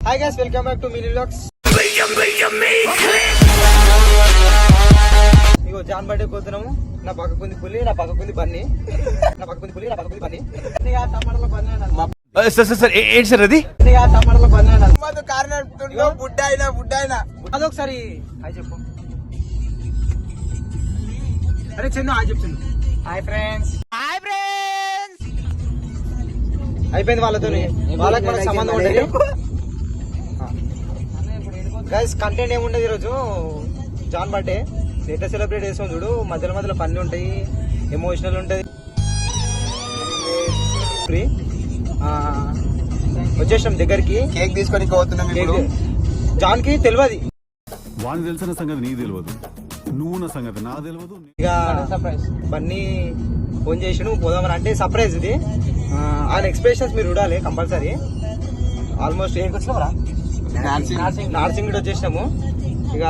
Hi guys, welcome back to mini vlogs. ఇగో John birthday పోతున్నాము. నా పక్కకుంది పులి, నా పక్కకుంది బన్నీ. టమాటాల బన్నీ సార్ ఏంటి సార్ అది? టమాటాల బన్నీ బుడ్డ అదొకసారి హాయ్ చెప్పు. అరే చిన్న హాయ్ చెప్పు. Hi friends. అయిపోయింది వాళ్ళతో, వాళ్ళకి మనకు సంబంధం ఉండదు. గైస్ కంటెంట్ ఏముండదు ఈరోజు. జాన్ బర్త్డే ఎట్లా సెలబ్రేట్ చేస్తాం చూడు. మధ్యలో ఫన్నీ ఉంటాయి, ఎమోషనల్ ఉంటది. వచ్చేసాం దగ్గరికి. కేక్ తీసుకొని పోతున్నాం. జాన్ కి తెలియదు, వాడిని తెలిసిన సంగతి నీకు తెలియదు, నువ్వు నా సంగతి నాకు తెలియదు. ఇక సర్ప్రైజ్ బన్నీ ఫోన్ చేసి నువ్వు పోదామని అంటే సర్ప్రైజ్ ఇది. ఆయన ఎక్స్ప్రెషన్స్ మీరు చూడాలి కంపల్సరీ. ఆల్మోస్ట్ ఏం వచ్చినారా నార్సింగ్ వచ్చేసినాము. ఇక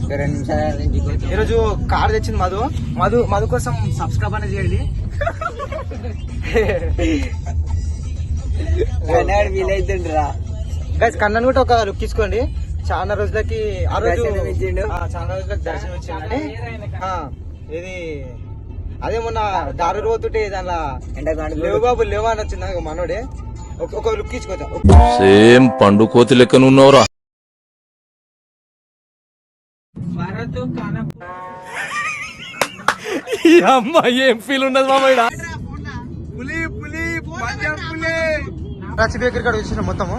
2 నిమిషాలు ఈరోజు కార్ తెచ్చింది మధు కోసం సబ్స్క్రైబ్ అనేది చేయండి. వీలైతుండ్రా గైస్ కన్నన్ కూడా ఒక లుక్ తీసుకోండి. చాలా రోజులకి దర్శనం వచ్చిందని. ఇది అదే మొన్న దారు పోతుంటే దానిలో లేవు బాబు లేవా అని వచ్చింది మనోడే. ఒక లుక్ తీసుకోవచ్చా? సేమ్ పండు కోతి లెక్కనున్నావురా. అమ్మా ఏం ఫీల్ ఉండదు మామయ్య. బేకరీ కాడ వచ్చిన మొత్తము.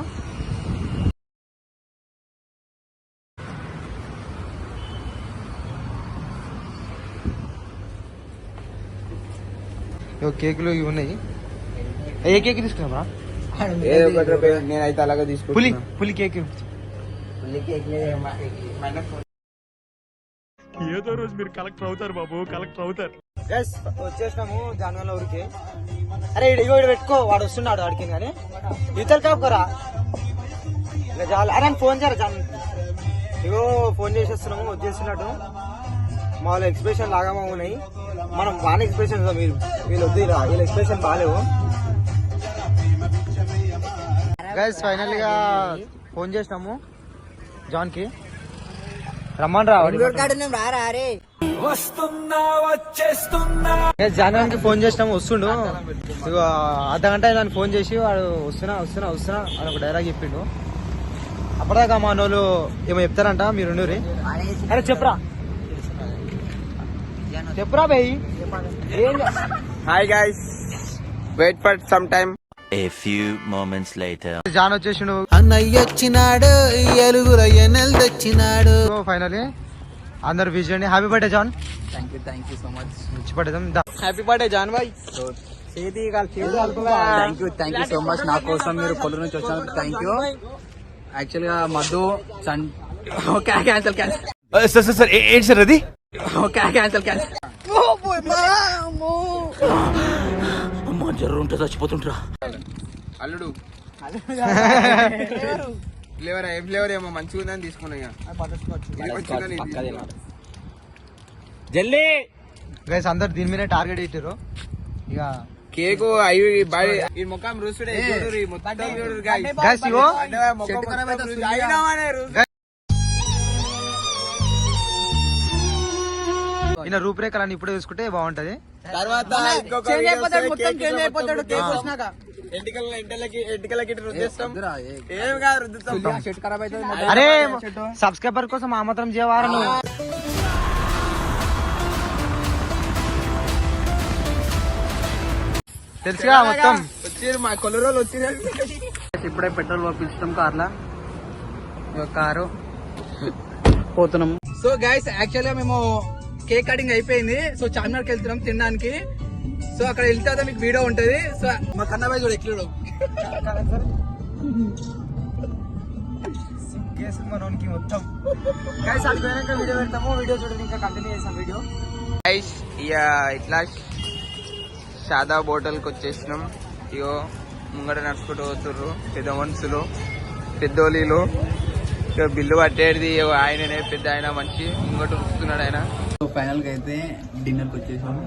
కేకులు ఇవి ఉన్నాయి. ఏ కేక్ తీసుకున్నావా? నేనైతే అలాగే తీసుకుంటా. పులి కేక్. ఏదో రోజు మీరు కలెక్టర్ అవుతారు బాబు, కలెక్టర్ అవుతారు. గైస్ వచ్చేసినాము జాన్వరి ఊరికి. అరే ఇగో పెట్టుకో, వాడు వస్తున్నాడు ఆడికి. కానీ ఇతర కాపుకోరా చాలు. అరే ఫోన్ చేయరా జాన్. ఇగో ఫోన్ చేసేస్తున్నాము, వచ్చేస్తున్నట్టు. మా వాళ్ళ ఎక్స్ప్రెషన్ లాగా ఉన్నాయి. మనం బాగా ఎక్స్ప్రెషన్ వీళ్ళు వద్దు, వీళ్ళ ఎక్స్ప్రెషన్ బాగాలేవు. గైస్ ఫైనల్ గా ఫోన్ చేసినాము జాన్ కి, రమ్మని రా. జాన్ కి ఫోన్ చేసినాము, వస్తుండు. ఇక అర్ధగంట దాన్ని ఫోన్ చేసి వాడు వస్తున్నా అని ఒక డైలాగ్ చెప్పిండు. అప్పటిదాకా మా నోళ్ళు ఏమో చెప్తారంట, మీరు ఉండరు. అరే చెప్పరా భయ్. Hi guys, wait for some time. A few moments later. John వచ్చేసిండు, అన్నయ్య వచ్చినాడు, ఎలుగుల ఎన్నెలు తెచ్చినాడు. ఫైనలీ అందరు Vijay. Happy birthday John. Thank you so much. Happy birthday John boy. Thank you so much. నా కోసం మీరు కొల్లు నుంచి వచ్చినందుకు థ్యాంక్ యూ. యాక్చువల్ గా మధు క్యాన్సల్ సార్ ఏంటి సార్ అది? క్యాన్సల్ అమ్మా జర్రు ఉంటే చచ్చిపోతుంటరా. అల్లుడు ఫ్లేవర్ ఏ ఫ్లేవర్ ఏమో మంచిగా ఉందని తీసుకున్నా. జల్దీ గైస్ అందరు దీని మీద టార్గెట్ పెట్టారు. ఇక కేక్ అవి ఈ ముఖం రుసుడే గైస్ ఇగో ఈయన రూపురేఖలను ఇప్పుడు చూసుకుంటే బాగుంటది. తర్వాత అరే సబ్స్క్రైబర్ కోసం ఆ మాత్రం చేయవారు నువ్వు. తెలుసుగా మొత్తం వచ్చి మా కొల్ల రోజులు వచ్చింది. ఇప్పుడే పెట్రోల్ పంపిస్తాం కార్లా. కారు పోతున్నాము. సో గైస్ యాక్చువల్ గా మేము కేక్ కటింగ్ అయిపోయింది. సో చార్మినార్కి వెళ్తున్నాం తినడానికి. సో అక్కడ వెళ్తే మీకు వీడియో ఉంటది. సో మా కన్నబాయ్ చూడ ఎక్కిడు మనకి మొత్తం గైస్ అడిపోయాక వీడియో పెడతాము. వీడియో చూడండి, ఇంకా కంటిన్యూ చేస్తాం వీడియో. గైస్ ఇట్లా సాదా హోటల్కి వచ్చేసినాం. ఇగో ముంగట నడుచుకుంటూ పోతుర్రు పెద్ద మనుషులు, పెద్దోళ్ళు. ఇక బిల్లు పట్టేది ఆయననే, పెద్ద ఆయన మంచి ముంగట వస్తున్నాడు ఆయన. ఫైనల్ గా అయితే డిన్నర్ కి వచ్చేసాము.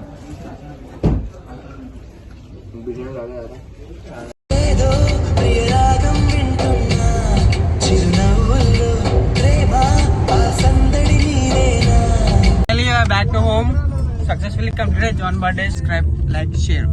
successfully completed John birthday. Subscribe, like, share.